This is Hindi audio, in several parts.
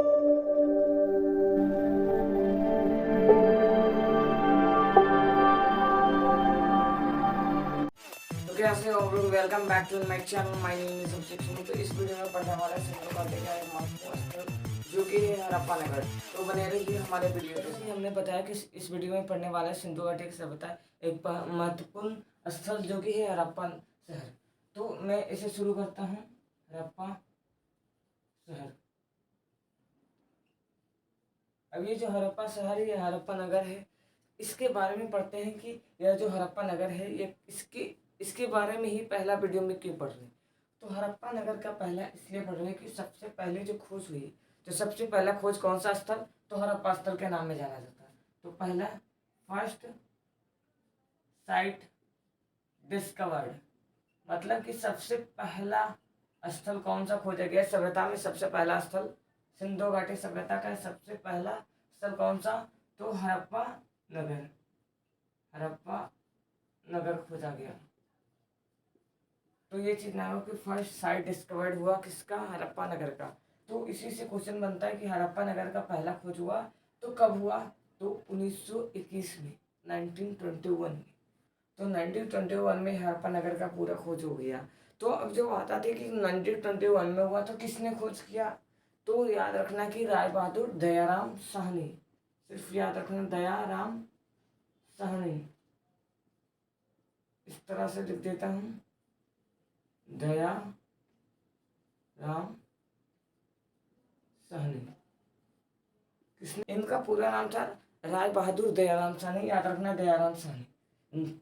तो कैसे हो लोग, welcome back to my channel. My name is Abhishek Suni. तो इस वीडियो में पढ़ने वाला सिंधु घाटी का एक महत्वपूर्ण जो कि है हड़प्पा नगर। तो बने रहिए हमारे वीडियो पे। जैसे हमने बताया कि इस वीडियो में पढ़ने वाला सिंधु घाटी की सभ्यता एक महत्वपूर्ण स्थल जो कि है हड़प्पा शहर। तो मैं इसे शुरू करता हूँ। हड़प्पा शहर। अब ये जो हड़प्पा शहर है, ये हड़प्पा नगर है। इसके बारे में पढ़ते हैं कि यह जो हड़प्पा नगर है, ये इसके बारे में ही पहला वीडियो में क्यों पढ़ रहे हैं। तो हड़प्पा नगर का पहला इसलिए पढ़ रहे हैं कि सबसे पहले जो खोज हुई, तो सबसे पहला खोज कौन सा स्थल, तो हड़प्पा स्थल के नाम में जाना जाता है। तो पहला फर्स्ट साइट डिस्कवर्ड, मतलब कि सबसे पहला स्थल कौन सा खोजा गया सभ्यता में। सबसे पहला स्थल सिंधु घाटी सभ्यता का सबसे पहला स्थल कौन सा, तो हड़प्पा नगर। हड़प्पा नगर खोजा गया। तो ये चीज ना हो कि फर्स्ट साइट डिस्कवर्ड हुआ किसका, हड़प्पा नगर का। तो इसी से क्वेश्चन बनता है कि हड़प्पा नगर का पहला खोज हुआ तो कब हुआ, तो 1921 में, 1921 में। तो 1921 में हड़प्पा नगर का पूरा खोज हो गया। तो अब जो आता था कि 1921 में हुआ तो किसने खोज किया, तो याद रखना कि राय बहादुर दयाराम साहनी। सिर्फ याद रखना दयाराम साहनी। इस तरह से लिख देता हूँ, दया राम साहनी। किसने, इनका पूरा नाम था राय बहादुर दयाराम साहनी। याद रखना दयाराम साहनी।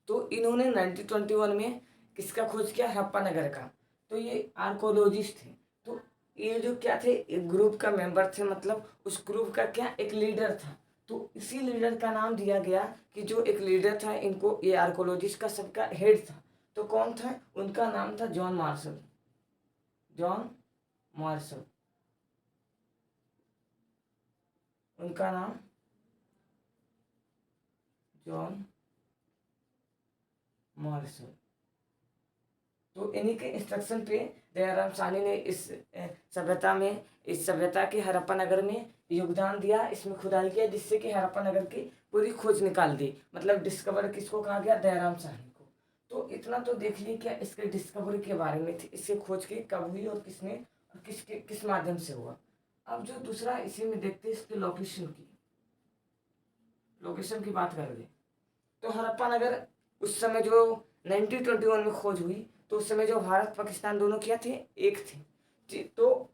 तो इन्होंने 1921 में किसका खोज किया, हड़प्पा नगर का। तो ये आर्कोलॉजिस्ट थे। तो ये जो क्या थे, एक ग्रुप का मेंबर थे, मतलब उस ग्रुप का क्या एक लीडर था। तो इसी लीडर का नाम दिया गया कि जो एक लीडर था, इनको ये आर्कोलॉजिस्ट का सबका हेड था। तो कौन था, उनका नाम था जॉन मार्शल। जॉन मार्शल उनका नाम, जॉन मार्शल। तो इन्हीं के इंस्ट्रक्शन पे दयाराम साहनी ने इस सभ्यता के हड़प्पा नगर में योगदान दिया, इसमें खुदाई किया, जिससे कि हड़प्पा नगर की पूरी खोज निकाल दी। मतलब डिस्कवर किसको कहा गया, दयाराम साहनी को। तो इतना तो देख लिया क्या इसके डिस्कवरी के बारे में थी, इससे खोज की कब हुई और किसने और किस माध्यम से हुआ। अब जो दूसरा इसी में देखते हैं इसके लोकेशन की बात कर ले। तो हड़प्पा नगर उस समय जो 1921 में खोज हुई, तो उस समय जो भारत पाकिस्तान दोनों क्या थे, एक थे। तो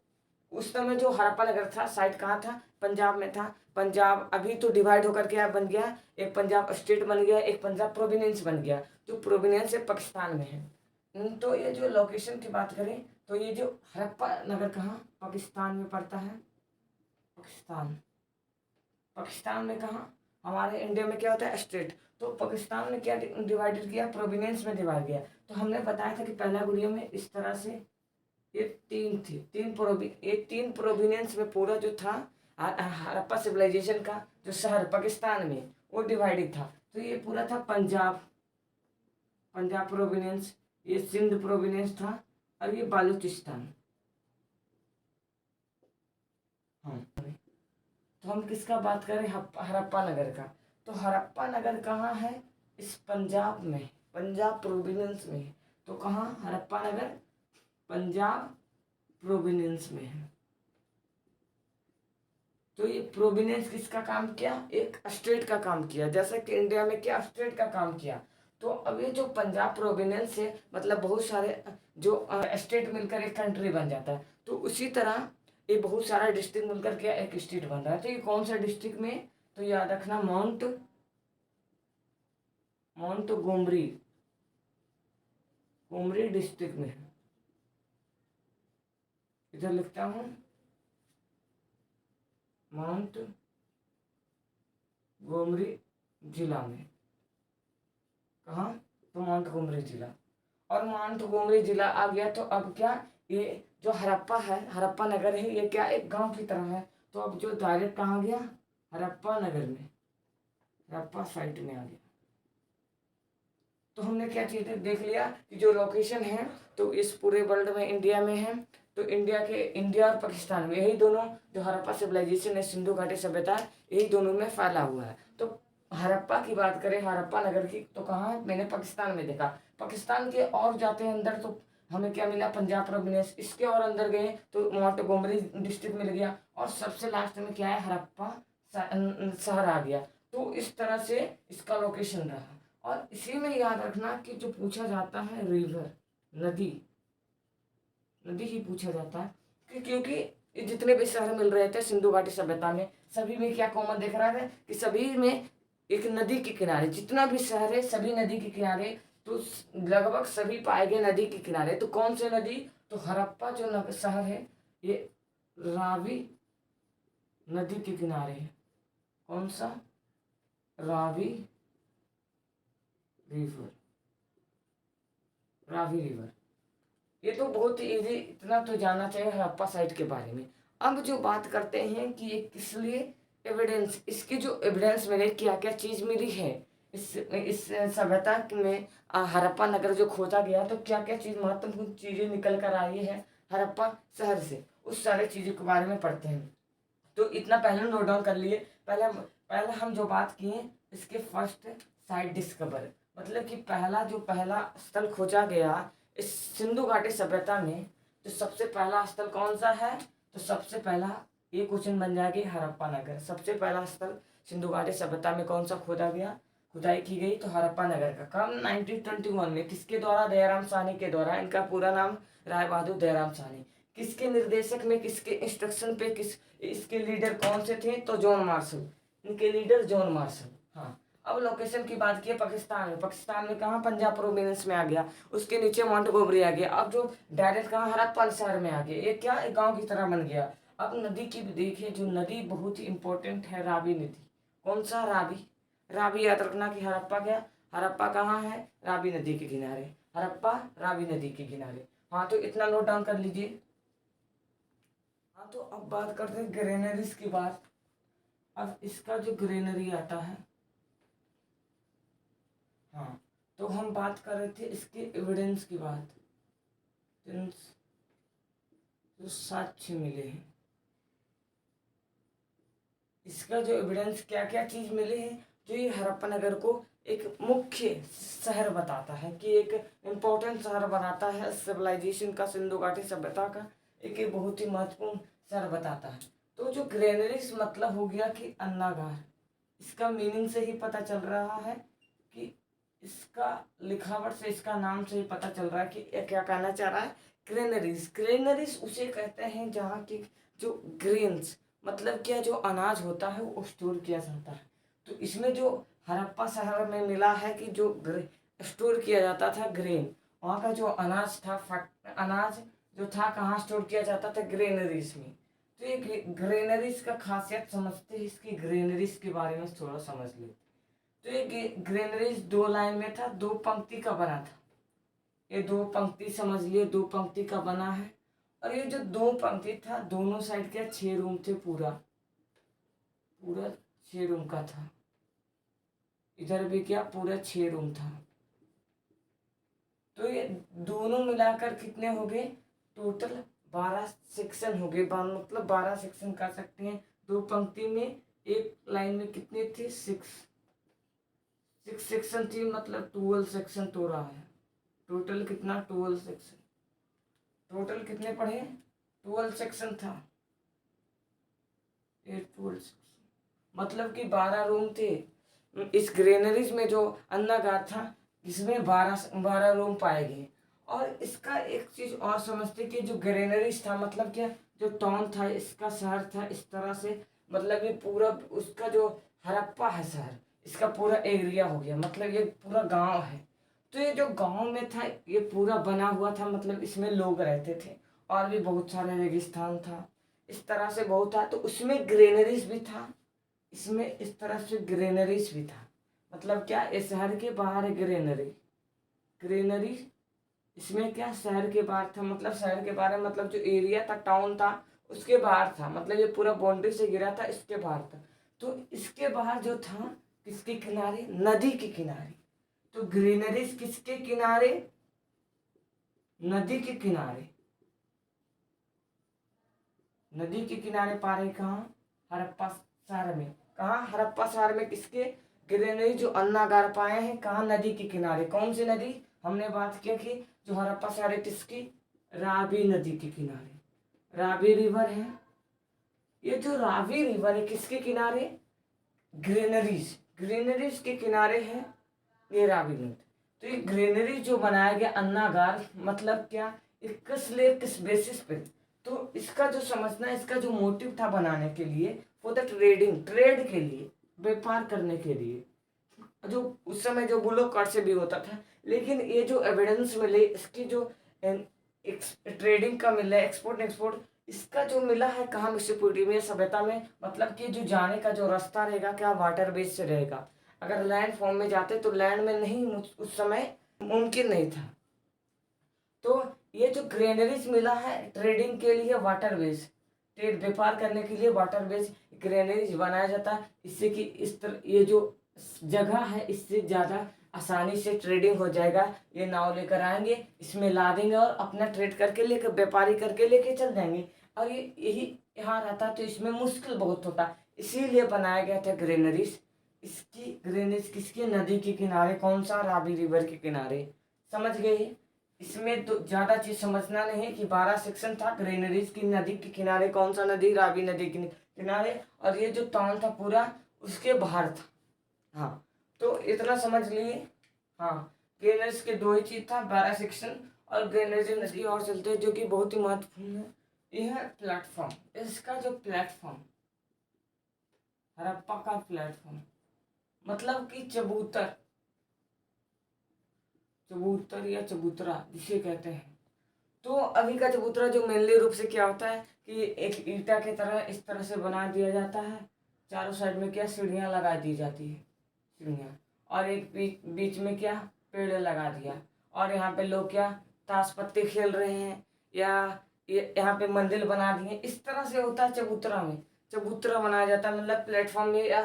उस समय जो हड़प्पा नगर था, साइट कहाँ था, पंजाब में था। पंजाब अभी तो डिवाइड होकर क्या बन गया, एक पंजाब स्टेट बन गया, एक पंजाब प्रोविनेंस बन गया। जो प्रोविनेंस है पाकिस्तान में है। तो ये जो लोकेशन की बात करें, तो ये जो हड़प्पा नगर कहाँ, पाकिस्तान में पड़ता है। पाकिस्तान में कहाँ, हमारे इंडिया में क्या होता है, स्टेट। तो पाकिस्तान में क्या डिवाइडेड किया, प्रोविनेंस में डिवाइड किया। तो हमने बताया था कि पहला वीडियो में इस तरह से ये तीन प्रोविनेंस में पूरा जो था हड़प्पा सिविलाइजेशन का जो शहर पाकिस्तान में, वो डिवाइडेड था। तो ये पूरा था पंजाब प्रोविनेंस, ये सिंध प्रोविनेंस था, और ये बालूचिस्तान। हाँ, तो हम किसका बात करें, हड़प्पा नगर का। तो हड़प्पा नगर कहाँ है, इस पंजाब में, पंजाब प्रोविनेंस में है। तो कहाँ, हड़प्पा नगर पंजाब प्रोविनेंस में है। तो ये प्रोविनेंस किसका काम किया, एक स्टेट का काम किया, जैसे कि इंडिया में क्या स्टेट का काम किया। तो अब ये जो पंजाब प्रोविनेंस है, मतलब बहुत सारे जो स्टेट मिलकर एक कंट्री बन जाता है। तो उसी तरह ये बहुत सारा डिस्ट्रिक्ट मिलकर के एक स्टेट बन रहा है। तो ये कौन सा डिस्ट्रिक्ट में, तो याद रखना माउंट गोमरी डिस्ट्रिक्ट में है। इधर लिखता हूँ, माउंट गोमरी जिला में। कहाँ, तो माउंट गोमरी जिला। और माउंट गोमरी जिला आ गया, तो अब क्या, ये जो हड़प्पा है, हड़प्पा नगर है, ये क्या एक गांव की तरह है। तो अब जो डायरेक्ट कहाँ गया, हड़प्पा नगर में, हड़प्पा साइट में आ गया। तो हमने क्या चीज़ देख लिया कि जो लोकेशन है, तो इस पूरे वर्ल्ड में इंडिया में है। तो इंडिया और पाकिस्तान में, यही दोनों जो हड़प्पा सिविलाइजेशन है, सिंधु घाटी सभ्यता, यही दोनों में फैला हुआ है। तो हड़प्पा की बात करें, हड़प्पा नगर की, तो कहाँ मैंने पाकिस्तान में देखा। पाकिस्तान के और जाते हैं अंदर तो हमें क्या मिला, पंजाब प्रोविंस। इसके और अंदर गए तो मोंटगोमरी डिस्ट्रिक्ट मिल गया, और सबसे लास्ट में क्या है, हड़प्पा शहर आ गया। तो इस तरह से इसका लोकेशन रहा। और इसी में याद रखना कि जो पूछा जाता है रिवर, नदी ही पूछा जाता है, क्योंकि ये जितने भी शहर मिल रहे थे सिंधु घाटी सभ्यता में, सभी में क्या कॉमन देख रहा है कि सभी में एक नदी के किनारे, जितना भी शहर है सभी नदी के किनारे, तो लगभग सभी पाए गए नदी के किनारे। तो कौन से नदी, तो हड़प्पा जो शहर है ये रावी नदी के किनारे है। कौन सा, रावी रिवर, रावी रिवर। ये तो बहुत ही इजी, इतना तो जानना चाहिए हड़प्पा साइट के बारे में। अब जो बात करते हैं कि ये किस लिए एविडेंस, इसकी जो एविडेंस मिले, क्या क्या चीज़ मिली है इस सभ्यता में, हड़प्पा नगर जो खोजा गया, तो क्या क्या चीज़, महत्वपूर्ण चीज़ें निकल कर आई है हड़प्पा शहर से, उस सारे चीज़ों के बारे में पढ़ते हैं। तो इतना पहले नोट डाउन कर लिए। पहले हम जो बात किए इसके फर्स्ट साइट डिस्कवर, मतलब कि पहला स्थल खोजा गया इस सिंधु घाटी सभ्यता में, तो सबसे पहला स्थल कौन सा है, तो सबसे पहला ये क्वेश्चन बन जाएगी हड़प्पा नगर। सबसे पहला स्थल सिंधु घाटी सभ्यता में कौन सा खोदा गया, खुदाई की गई, तो हड़प्पा नगर का। कब, 1921 में। किसके द्वारा, दयाराम साहनी के द्वारा। इनका पूरा नाम राय बहादुर दयाराम साहनी। किसके निर्देशक में, किसके इंस्ट्रक्शन पे, इसके लीडर कौन से थे, तो जॉन मार्शल। इनके लीडर जॉन मार्शल। हाँ, अब लोकेशन की बात की, पाकिस्तान में कहाँ, पंजाब प्रोविंस में आ गया, उसके नीचे मोंटगोमरी आ गया। अब जो डायरेक्ट कहाँ, हड़प्पा शहर में आ गया, ये क्या, एक गाँव की तरह बन गया। अब नदी की भी देखिए, जो नदी बहुत ही इंपॉर्टेंट है, रावी नदी। कौन सा, रावी याद रखना कि हड़प्पा कहाँ है, रावी नदी के किनारे। हड़प्पा रावी नदी के किनारे। हाँ, तो इतना नोट डाउन कर लीजिए। हाँ, तो अब बात करते हैं ग्रेनरीज की बात। अब इसका जो ग्रेनरी आता है, हाँ, तो हम बात कर रहे थे इसके एविडेंस की बात, जो साक्ष्य मिले हैं, इसका जो एविडेंस, क्या क्या चीज मिले हैं, जो ये हड़प्पा नगर को एक मुख्य शहर बताता है, कि एक इम्पोर्टेंट शहर बनाता है सिविलाइजेशन का, सिंधु घाटी सभ्यता का एक बहुत ही महत्वपूर्ण शहर बताता है। तो जो ग्रेनरीज मतलब हो गया कि अन्नागार, इसका मीनिंग से ही पता चल रहा है कि इसका लिखावट से, इसका नाम से ही पता चल रहा है कि ये क्या कहना चाह रहा है। ग्रेनरीज उसे कहते हैं जहाँ की जो ग्रेन्स, मतलब क्या, जो अनाज होता है वो स्टोर किया जाता है। तो इसमें जो हड़प्पा शहर में मिला है कि जो स्टोर किया जाता था ग्रेन, वहाँ का जो अनाज था, अनाज जो था कहाँ स्टोर किया जाता था, ग्रेनरीज में। तो ये ग्रेनरीज का खासियत समझते हैं, इसकी ग्रेनरीज के बारे में थोड़ा समझ ले। तो ये ग्रेनरीज 2 लाइन में था, 2 पंक्ति का बना था। ये 2 पंक्ति समझ लिए, 2 पंक्ति का बना है। और ये जो 2 पंक्ति था, दोनों साइड के 6 रूम थे, पूरा 6 रूम का था। इधर भी क्या, पूरा 6 रूम था। तो ये दोनों मिलाकर कितने हो गए, टोटल 12 सेक्शन हो गए, मतलब 12 सेक्शन कर सकते हैं। 2 पंक्ति में, एक लाइन में कितने थे, 6 सेक्शन थी, मतलब 12 सेक्शन तो रहा है। टोटल कितना, 12 सेक्शन। टोटल कितने पढ़े, 12 सेक्शन था। ये 12 सेक्शन मतलब कि 12 रूम थे। इस ग्रेनरीज में जो अन्नागार था, इसमें 12 रूम पाए गए। और इसका एक चीज और समझते कि जो ग्रेनरीज था, मतलब क्या, जो टाउन था, इसका शहर था, इस तरह से, मतलब ये पूरा उसका जो हड़प्पा है शहर, इसका पूरा एरिया हो गया, मतलब ये पूरा गांव है। तो ये जो गांव में था, ये पूरा बना हुआ था, मतलब इसमें लोग रहते थे, और भी बहुत सारे रेगिस्तान था, इस तरह से बहुत था। तो उसमें ग्रेनरीज भी था, इसमें इस तरह से ग्रेनरीज भी था। मतलब क्या, इस शहर के बाहर है ग्रेनरी, इसमें क्या, शहर के बाहर था, मतलब शहर के बाहर मतलब जो एरिया था, टाउन था, उसके बाहर था, मतलब ये पूरा बाउंड्री से घिरा था, इसके बाहर था। तो इसके बाहर जो था, किसके किनारे, नदी के किनारे। तो ग्रीनरीज किसके किनारे, नदी के किनारे। नदी के किनारे पाए कहाँ? हड़प्पा शहर में। कहाँ? हड़प्पा शहर में किसके ग्रेनरी जो अन्नागार पाए हैं? कहाँ? नदी के किनारे। कौन सी नदी? हमने बात किया कि जो हड़प्पा शहर है किसकी? रावी नदी के किनारे। रावी रिवर है। ये जो रावी रिवर है किसके किनारे? ग्रेनरीज। ग्रेनरीज के किनारे है ये रावी नदी। तो ये ग्रेनरी जो बनाया गया अन्नागार, मतलब क्या? किस लिए, किस बेसिस पे? तो इसका जो समझना, इसका जो मोटिव था बनाने के लिए, फॉर द ट्रेडिंग, ट्रेड के लिए, व्यापार करने के लिए, जो उस समय जो बुलो कार्ड से भी होता था। लेकिन ये जो एविडेंस मिले इसकी, जो ट्रेडिंग का मिला, एक्सपोर्ट एक्सपोर्ट इसका जो मिला है कहाँ? मेसोपोटामिया सभ्यता में। मतलब कि जो जाने का जो रास्ता रहेगा क्या? वाटर बेस से रहेगा। अगर लैंड फॉर्म में जाते तो लैंड में नहीं, उस समय मुमकिन नहीं था। तो ये जो ग्रेनरीज मिला है ट्रेडिंग के लिए, वाटर बेस, ट्रेड व्यापार करने के लिए वाटर बेस ग्रेनरीज बनाया जाता है, इससे कि इस तरह ये जो जगह है इससे ज़्यादा आसानी से ट्रेडिंग हो जाएगा। ये नाव लेकर आएंगे, इसमें ला देंगे और अपना ट्रेड करके लेकर, व्यापारी करके लेके चल जाएंगे। और ये यही यहाँ रहता तो इसमें मुश्किल बहुत होता, इसीलिए बनाया गया था ग्रेनरीज। इसकी ग्रेनरीज किसके? नदी के किनारे। कौन सा? रावी रिवर के किनारे। समझ गए? इसमें तो ज़्यादा चीज़ समझना नहीं है कि 12 सेक्शन था ग्रेनरीज की। नदी के किनारे कौन सा नदी? रावी नदी के किनारे। और ये जो टाउन था पूरा उसके बाहर था। हाँ, तो इतना समझ लिए। हाँ, ग्रेनरीज के दो ही चीज़ था, 12 सेक्शन। और ग्रेनरीज नदी और चलते हैं जो कि बहुत ही महत्वपूर्ण है। यह है प्लेटफॉर्म। इसका जो प्लेटफॉर्म, हड़प्पा का प्लेटफॉर्म, मतलब कि चबूतर, चबूतर या चबूतरा जिसे कहते हैं। तो अभी का चबूतरा जो मेनली रूप से क्या होता है कि एक ईंटा की तरह इस तरह से बना दिया जाता है, चारों साइड में क्या? सीढ़ियाँ लगा दी जाती है, सीढ़ियाँ। और एक बीच में क्या? पेड़ लगा दिया। और यहाँ पे लोग क्या? ताश पत्ते खेल रहे हैं, या यहाँ पे मंदिर बना दिए। इस तरह से होता है चबूतरा में। चबूतरा बनाया जाता है, मतलब प्लेटफॉर्म में, या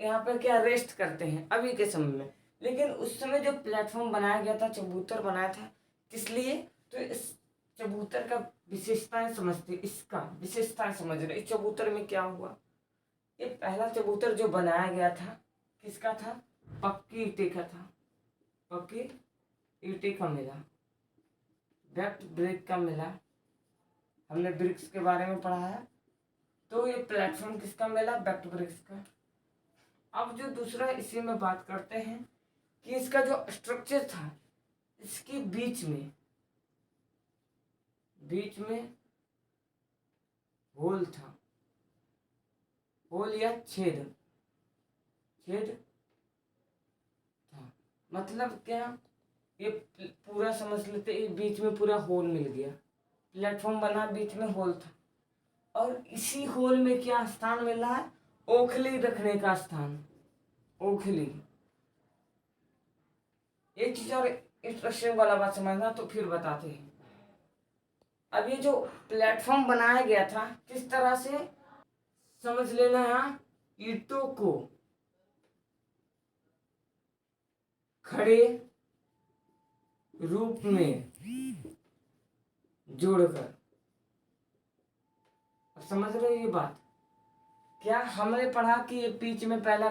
यहाँ पे क्या? रेस्ट करते हैं अभी के समय में। लेकिन उस समय जो प्लेटफॉर्म बनाया गया था, चबूतर बनाया था, किस लिए? तो इस चबूतर का विशेषताएं समझते, इसका विशेषताएं समझ रहे। इस चबूतर में क्या हुआ? ये पहला चबूतर जो बनाया गया था किसका था? पक्की ईंटे का था। पक्की ईंटे का मिला, वेट ब्रिक का मिला। हमने ब्रिक्स के बारे में पढ़ा है। तो ये प्लेटफॉर्म किसका मिला? वेट ब्रिक्स का। अब जो दूसरा इसी में बात करते हैं कि इसका जो स्ट्रक्चर था, इसके बीच में होल था, होल या छेद था। मतलब क्या? ये पूरा समझ लेते, बीच में पूरा होल मिल गया, प्लेटफॉर्म बना, बीच में होल था। और इसी होल में क्या स्थान मिल रहा है? ओखली रखने का स्थान, ओखली। एक चीज और इंटरेस्टिंग वाला बात समझना, तो फिर बताते हैं। अब ये जो प्लेटफॉर्म बनाया गया था किस तरह से समझ लेना है। ईंटों को खड़े रूप में जोड़कर, समझ रहे हो ये बात? क्या हमने पढ़ा कि ये बीच में पहला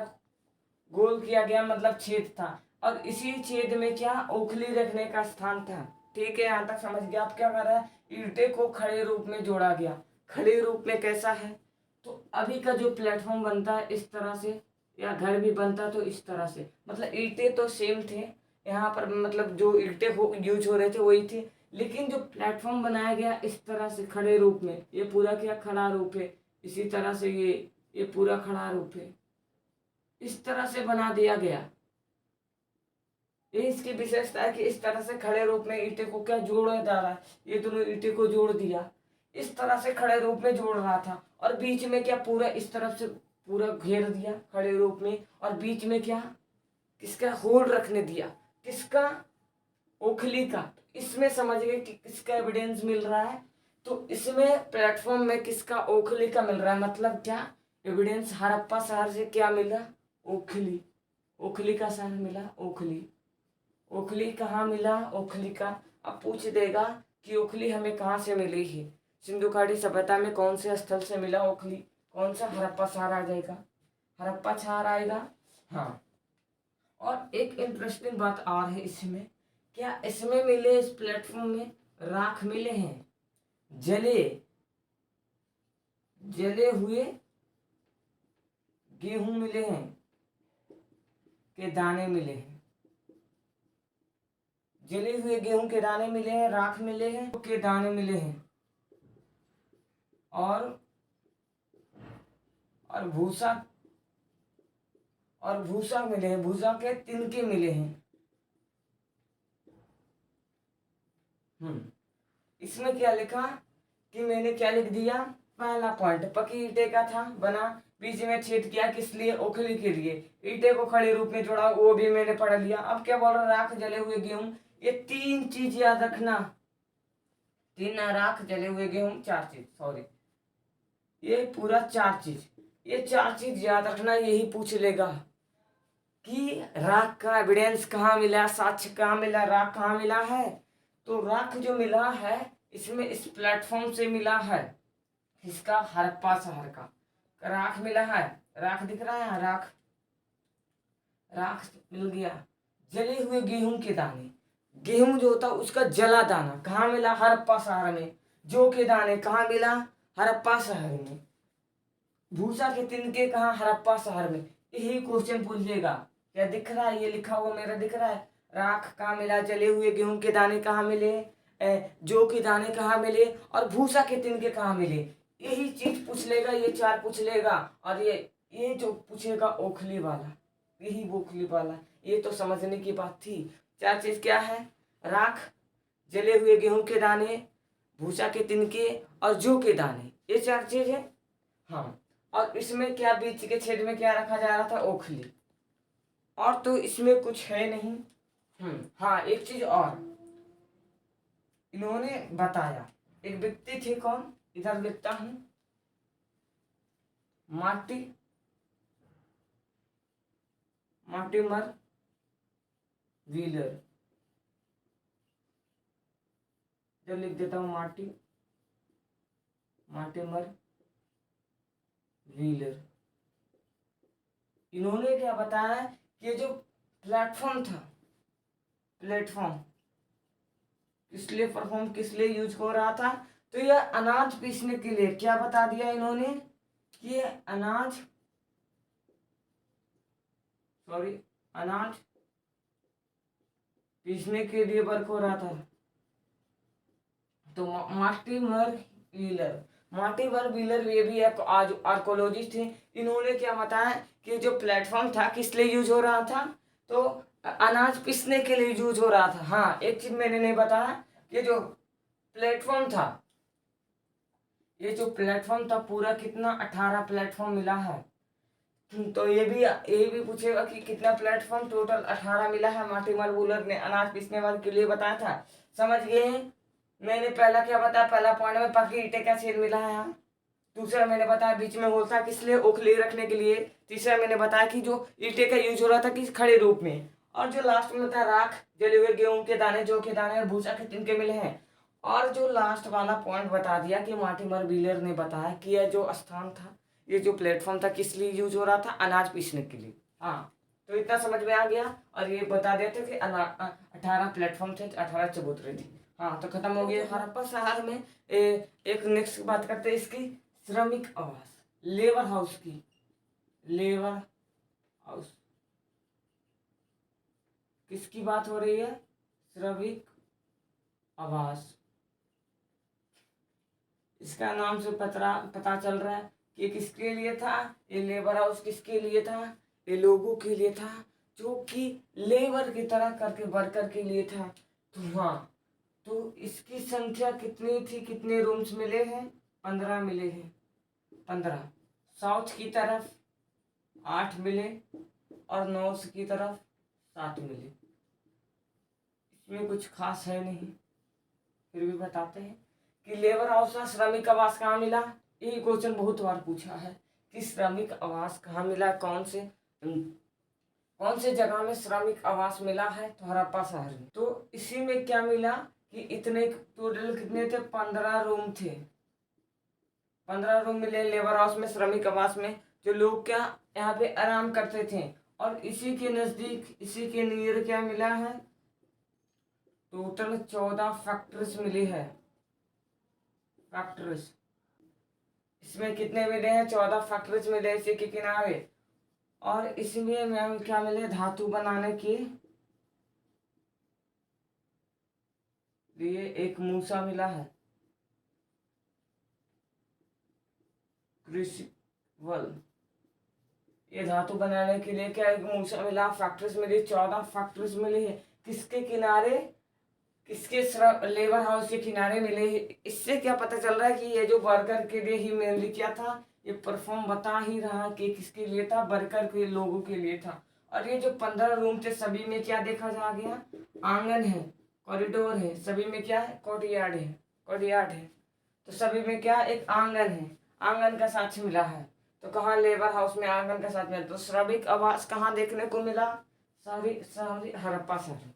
गोल किया गया, मतलब छेद था, और इसी छेद में क्या? ओखली रखने का स्थान था। ठीक है, यहाँ तक समझ गया? आप क्या कर रहा है? ईंटे को खड़े रूप में जोड़ा गया। खड़े रूप में कैसा है? तो अभी का जो प्लेटफॉर्म बनता है इस तरह से, या घर भी बनता तो इस तरह से। मतलब ईंटे तो सेम थे यहाँ पर, मतलब जो ईंटे हो यूज हो रहे थे वही थे, लेकिन जो प्लेटफॉर्म बनाया गया इस तरह से खड़े रूप में, ये पूरा क्या? खड़ा रूप है। इसी तरह से ये पूरा खड़ा रूप है, इस तरह से बना दिया गया। ये इसकी विशेषता है कि इस तरह से खड़े रूप में ईंटे को क्या? जोड़ा जा रहा है। ये दोनों ईंटे को जोड़ दिया, इस तरह से खड़े रूप में जोड़ रहा था। और बीच में क्या? पूरा इस तरफ से पूरा घेर दिया खड़े रूप में, और बीच में क्या? किसका? होल रखने दिया। किसका? ओखली का। इसमें समझ गए कि किसका एविडेंस मिल रहा है। तो इसमें प्लेटफॉर्म में किसका? ओखली का मिल रहा है। मतलब क्या एविडेंस? हड़प्पा शहर से क्या मिला? ओखली। ओखली का शहर मिला, ओखली। ओखली कहाँ मिला? ओखली का अब पूछ देगा कि ओखली हमें कहाँ से मिली है। सिंधु घाटी सभ्यता में कौन से स्थल से मिला ओखली? कौन सा? हड़प्पा शहर आ जाएगा, हड़प्पा शहर आएगा। हाँ, और एक इंटरेस्टिंग बात और है इसमें, क्या इसमें मिले, इस प्लेटफॉर्म में राख मिले हैं, जले हुए गेहूं मिले हैं के दाने मिले हैं? जले हुए गेहूं के दाने मिले हैं, राख मिले हैं, के दाने मिले हैं, और भूसा मिले हैं, भूसा के तिनके मिले हैं। इसमें क्या लिखा कि मैंने क्या लिख दिया, पहला पॉइंट, पकी ईंटे का था बना, बीच में छेद किया, किस लिए? ओखली के लिए। ईंटे को खड़े रूप में जोड़ा, वो भी मैंने पढ़ लिया। अब क्या बोल रहा, राख जले हुए गेहूं, ये 3 चीज याद रखना। 3 राख जले हुए गेहूं, 4 चीज, सॉरी, ये पूरा 4 चीज, ये 4 चीज याद रखना। यही पूछ लेगा कि राख का एविडेंस कहाँ मिला, साक्ष्य कहाँ मिला, राख कहाँ मिला है। तो राख जो मिला है इसमें इस प्लेटफॉर्म से मिला है, इसका हड़प्पा शहर का राख मिला है। राख दिख रहा है, राख मिल गया। जले हुए गेहूं के दाने, गेहूं जो होता है उसका जला दाना कहाँ मिला? हड़प्पा शहर में। जौ के दाने कहाँ मिला? हड़प्पा शहर में। भूसा के तिनके कहाँ? हड़प्पा शहर में। यही क्वेश्चन पूछेगा। क्या दिख रहा है? ये लिखा हुआ मेरा दिख रहा है, राख कहाँ मिला, जले हुए गेहूं के दाने कहाँ मिले, जौ के दाने कहाँ मिले, और भूसा के तिनके कहाँ मिले। यही चीज पूछ लेगा, ये 4 पूछ लेगा। और ये जो पूछेगा ओखली वाला, यही ओखली वाला, ये तो समझने की बात थी। 4 चीज क्या है? राख, जले हुए गेहूं के दाने, भूसा के तिनके और जौ के दाने, ये 4 चीज है। हाँ, और इसमें क्या बीच के छेद में क्या रखा जा रहा था? ओखली। और तो इसमें कुछ है नहीं। हाँ, एक चीज और इन्होंने बताया, एक व्यक्ति थे, कौन? इधर लिखता हूं, मार्टिमर व्हीलर, जब लिख देता हूं मार्टिमर व्हीलर। इन्होंने क्या बताया कि जो प्लेटफॉर्म था, किस लिए यूज हो रहा था? तो यह अनाज पीसने के लिए, क्या बता दिया इन्होंने कि अनाज पीसने के लिए वर्क हो रहा था। तो मार्टिमर व्हीलर ये भी एक आर्कोलॉजिस्ट थे। इन्होंने क्या बताया कि जो प्लेटफॉर्म था किस लिए यूज हो रहा था? तो अनाज पीसने के लिए यूज हो रहा था। हाँ, एक चीज मैंने नहीं बताया कि जो प्लेटफॉर्म था, ये जो प्लेटफॉर्म था पूरा कितना, 18 प्लेटफॉर्म मिला है। तो ये भी पूछेगा कि कितना प्लेटफॉर्म, टोटल 18 मिला है। मार्टिमर व्हीलर ने अनाज पीसने वाले के लिए बताया था। समझ गए? मैंने पहला क्या बताया, पहला पॉइंट में पकी ईंटे का छेद मिला है। दूसरा मैंने बताया बीच में होल था, किस लिए? ओखली रखने के लिए। तीसरा मैंने बताया कि जो ईंटे का यूज हो रहा था किस खड़े रूप में। और जो लास्ट में होता है राख, जले हुए गेहूं के दाने, जौ के दाने और भूसा के तिनके मिले हैं। और जो लास्ट वाला पॉइंट बता दिया कि मार्टिमर व्हीलर ने बताया कि यह जो स्थान था, ये जो प्लेटफॉर्म था किस लिए यूज हो रहा था? अनाज पीसने के लिए। हाँ, तो इतना समझ में आ गया। और ये बता देते कि 18 प्लेटफॉर्म थे, 18 चबूतरे थी। हाँ, तो खत्म हो गया हड़प्पा शहर में। एक नेक्स्ट बात करते हैं इसकी, श्रमिक आवास, लेबर हाउस की। लेबर हाउस किसकी बात हो रही है? श्रमिक आवास। इसका नाम से पता चल रहा है कि किसके लिए था ये लेबर हाउस, किसके लिए था? ये लोगों के लिए था जो कि लेबर की तरह करके वर्कर के लिए था। तो हाँ, तो इसकी संख्या कितनी थी, कितने रूम्स मिले हैं? 15 मिले हैं, 15। साउथ की तरफ 8 मिले और नॉर्थ की तरफ 7 मिले। इसमें कुछ खास है नहीं, फिर भी बताते हैं कि लेबर हाउस में श्रमिक आवास कहाँ मिला। यही क्वेश्चन बहुत बार पूछा है कि श्रमिक आवास कहाँ मिला, कौन से जगह में श्रमिक आवास मिला है? तो हड़प्पा शहर में। तो इसी में क्या मिला कि इतने टोटल कितने थे? 15 रूम थे। 15 रूम मिले लेबर हाउस में, श्रमिक आवास में, जो लोग क्या यहाँ पे आराम करते थे। और इसी के नज़दीक, इसी के नियर क्या मिला है, टोटल 14 फैक्ट्रीज मिली है। फैक्ट्रीज इसमें कितने मिले हैं, 14 फैक्ट्रीज मिले इसी के किनारे। और इसमें मैम क्या मिले, धातु बनाने के लिए एक मूसा मिला है, क्रूसिबल। ये धातु बनाने के लिए क्या एक मूसा मिला, फैक्ट्रीज मिली, 14 फैक्ट्रीज मिली है। किसके किनारे, किसके लेबर हाउस के किनारे मिले। इससे क्या पता चल रहा है कि ये जो वर्कर के लिए ही मेनली क्या था, ये परफॉर्म बता ही रहा कि किसके लिए था, वर्कर के लोगों के लिए था। और ये जो 15 रूम थे सभी में क्या देखा जा गया, आंगन है, कॉरिडोर है, सभी में क्या है, कोर्टयार्ड है, कोर्टयार्ड है। तो सभी में क्या एक आंगन है, आंगन का साक्ष्य मिला है। तो कहाँ, लेबर हाउस में आंगन का साक्ष्य मिला। तो श्रमिक आवास कहाँ देखने को मिला, सारी हड़प्पा शहर।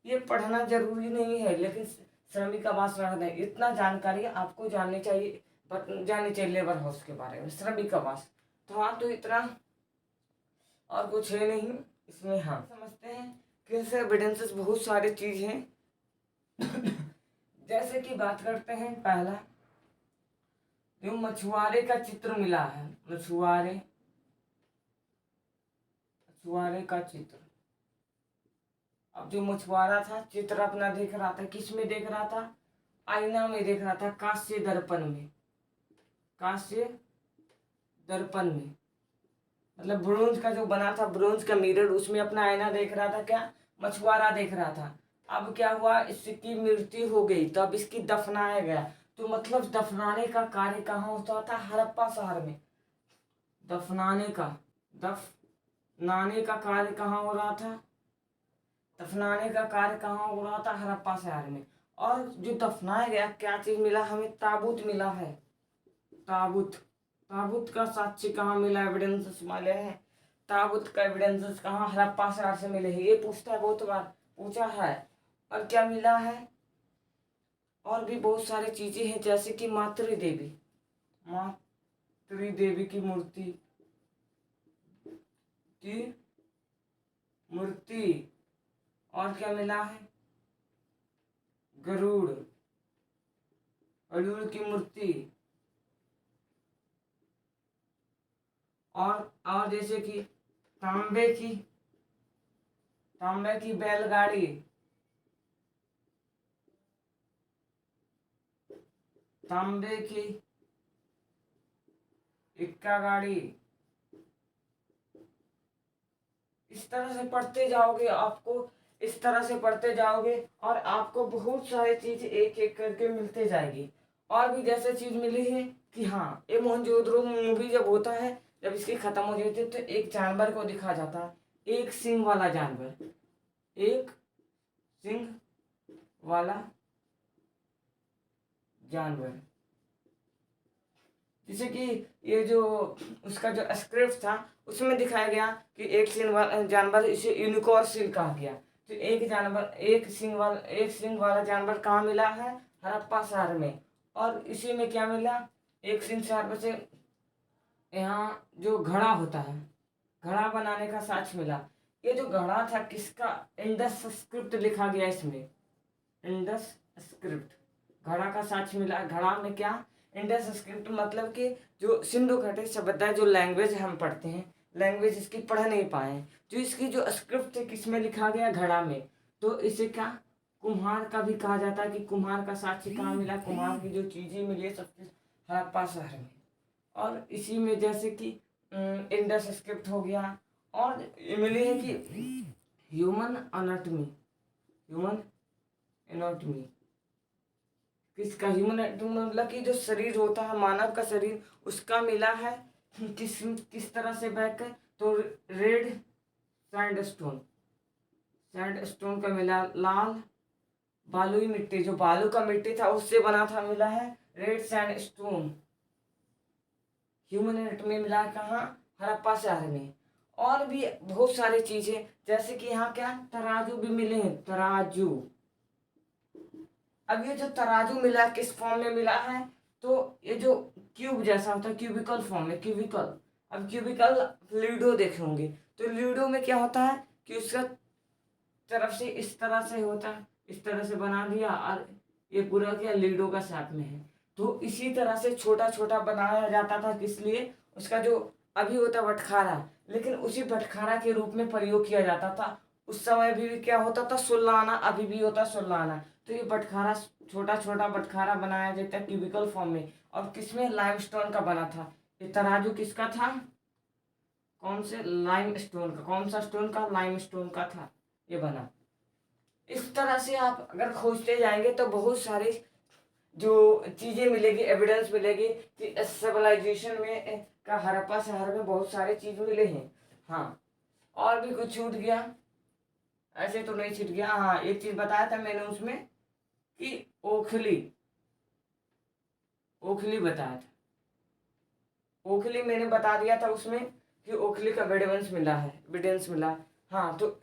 ये पढ़ना जरूरी नहीं है, लेकिन श्रमिक आवास रह दें, इतना जानकारी आपको जाननी चाहिए, लेबर हाउस के बारे में, श्रमिक आवास। तो हाँ, तो इतना और कुछ है नहीं इसमें। हाँ, समझते हैं कि इससे एविडेंसेस बहुत सारी चीज हैं। जैसे कि बात करते हैं, पहला जो मछुआरे का चित्र मिला है, मछुआरे का चित्र। अब जो मछुआरा था, चित्र अपना देख रहा था, किस में देख रहा था, आईना में देख रहा था, कांस्य दर्पण में, कांस्य दर्पण में, मतलब ब्रोंज का जो बना था, ब्रोंज का मिरर, उसमें अपना आईना देख रहा था, क्या मछुआरा देख रहा था। अब क्या हुआ, इसकी मृत्यु हो गई, तब इसकी दफनाया गया। तो मतलब दफनाने का कार्य कहाँ होता था, हड़प्पा शहर में। दफनाने का कार्य कहाँ हो रहा था, दफनाने का कार्य कहाँ हो रहा था, हड़प्पा शहर में। और जो दफनाया गया, क्या चीज मिला हमें, ताबूत मिला है, ताबूत। ताबूत का साक्ष्य कहाँ मिला, एविडेंसेस मिले हैं। ताबूत का एविडेंसेस कहाँ, हड़प्पा शहर से मिले हैं। ये पूछता है, बहुत बार पूछा है। और क्या मिला है, और भी बहुत सारी चीजें हैं, जैसे कि मातृ देवी की मूर्ति। और क्या मिला है, गरुड़ की मूर्ति। और जैसे कि तांबे की बैलगाड़ी, तांबे की इक्का गाड़ी। इस तरह से पढ़ते जाओगे, आपको इस तरह से पढ़ते जाओगे और आपको बहुत सारी चीज एक एक करके मिलते जाएगी। और भी जैसे चीज मिली है कि हाँ, ये मोहनजोदड़ो मूवी जब होता है, जब इसकी खत्म हो जाती है, तो एक जानवर को दिखा जाता है, एक सिंह वाला जानवर, एक सिंह वाला जानवर। जैसे कि ये जो उसका जो स्क्रिप्ट था, उसमें दिखाया गया कि एक जानवर, इसे यूनिकॉर्न सील कहा गया। तो एक सिंह वाला जानवर कहाँ मिला है, हड़प्पा शहर में। और इसी में क्या मिला, एक सिंह शहर से यहाँ जो घड़ा होता है, घड़ा बनाने का साक्ष्य मिला। ये जो घड़ा था किसका, इंडस स्क्रिप्ट लिखा गया इसमें, इंडस स्क्रिप्ट। घड़ा का साक्ष्य मिला। घड़ा में क्या, इंडस स्क्रिप्ट मतलब कि जो सिंधु घाटी सभ्यता, जो लैंग्वेज हम पढ़ते हैं, लैंग्वेज इसकी पढ़ नहीं पाए, जो इसकी जो स्क्रिप्ट है किसमें लिखा गया, घड़ा में। तो इसे क्या, कुम्हार का भी कहा जाता है, कि कुम्हार का साक्ष्य कहाँ मिला, कुम्हार की जो चीजें मिली सबसे हड़प्पा शहर में। और इसी में जैसे कि इंडस स्क्रिप्ट हो गया। और मिली है कि ह्यूमन एनाटॉमी किसका, ह्यूमन एनाटॉमी मतलब कि जो शरीर होता है, मानव का शरीर, उसका मिला है किस तरह से बैक है, तो रेड सैंडस्टोन का मिला, लाल बालुई मिट्टी, जो बालू का मिट्टी था उससे बना था, मिला है रेड सैंडस्टोन। ह्यूमन एनाटॉमी मिला कहाँ, हड़प्पा शहर में। और भी बहुत सारी चीजें, जैसे कि यहाँ क्या, तराजू भी मिले हैं, तराजू। अब ये जो तराजू मिला किस फॉर्म में मिला है, तो ये जो क्यूब जैसा होता है, क्यूबिकल फॉर्म में, क्यूबिकल। अब क्यूबिकल लूडो देखे होंगे, तो लूडो में क्या होता है कि उसका तरफ से इस तरह से होता है, इस तरह से बना दिया और ये पूरा क्या लूडो का शेप में है। तो इसी तरह से छोटा छोटा बनाया जाता था, किस लिए, उसका जो अभी होता बटखारा, लेकिन उसी बटखारा के रूप में प्रयोग किया जाता था। उस समय भी क्या होता था, सुल्लाना, अभी भी होता सुल्लाना। तो ये बटखारा, छोटा छोटा बटखारा बनाया जाता है क्यूबिकल फॉर्म में, और किसमें, लाइमस्टोन का बना था। ये तराजू किसका था, कौन से, लाइमस्टोन का। कौन सा स्टोन का, लाइमस्टोन का था ये बना। इस तरह से आप अगर खोजते जाएंगे तो बहुत सारी जो चीज़ें मिलेगी, एविडेंस मिलेगी कि सिविलाइजेशन में का हड़प्पा शहर में बहुत सारे चीज़ मिले हैं। हाँ, और भी कुछ छूट गया, ऐसे तो नहीं छूट गया। हाँ, एक चीज़ बताया था मैंने उसमें कि ओखली, ओखली बताया था, ओखली मैंने बता दिया था उसमें कि ओखली का एविडेंस मिला है, एविडेंस मिला। हाँ, तो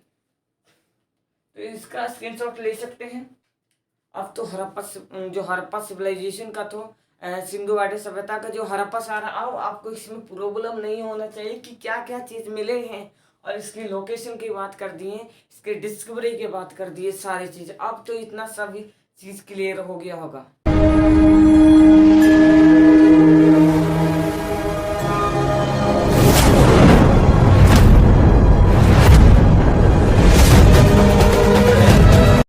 इसका स्क्रीनशॉट ले सकते हैं। अब तो जो हड़प्पा सिविलाइजेशन का, तो सिंधु घाटी सभ्यता का जो हड़प्पा सारा, आओ आपको इसमें प्रॉब्लम नहीं होना चाहिए कि क्या क्या चीज़ मिले हैं, और इसकी लोकेशन की बात कर दिए, इसके डिस्कवरी की बात कर दिए, सारी चीज़। अब तो इतना सभी चीज़ क्लियर हो गया होगा।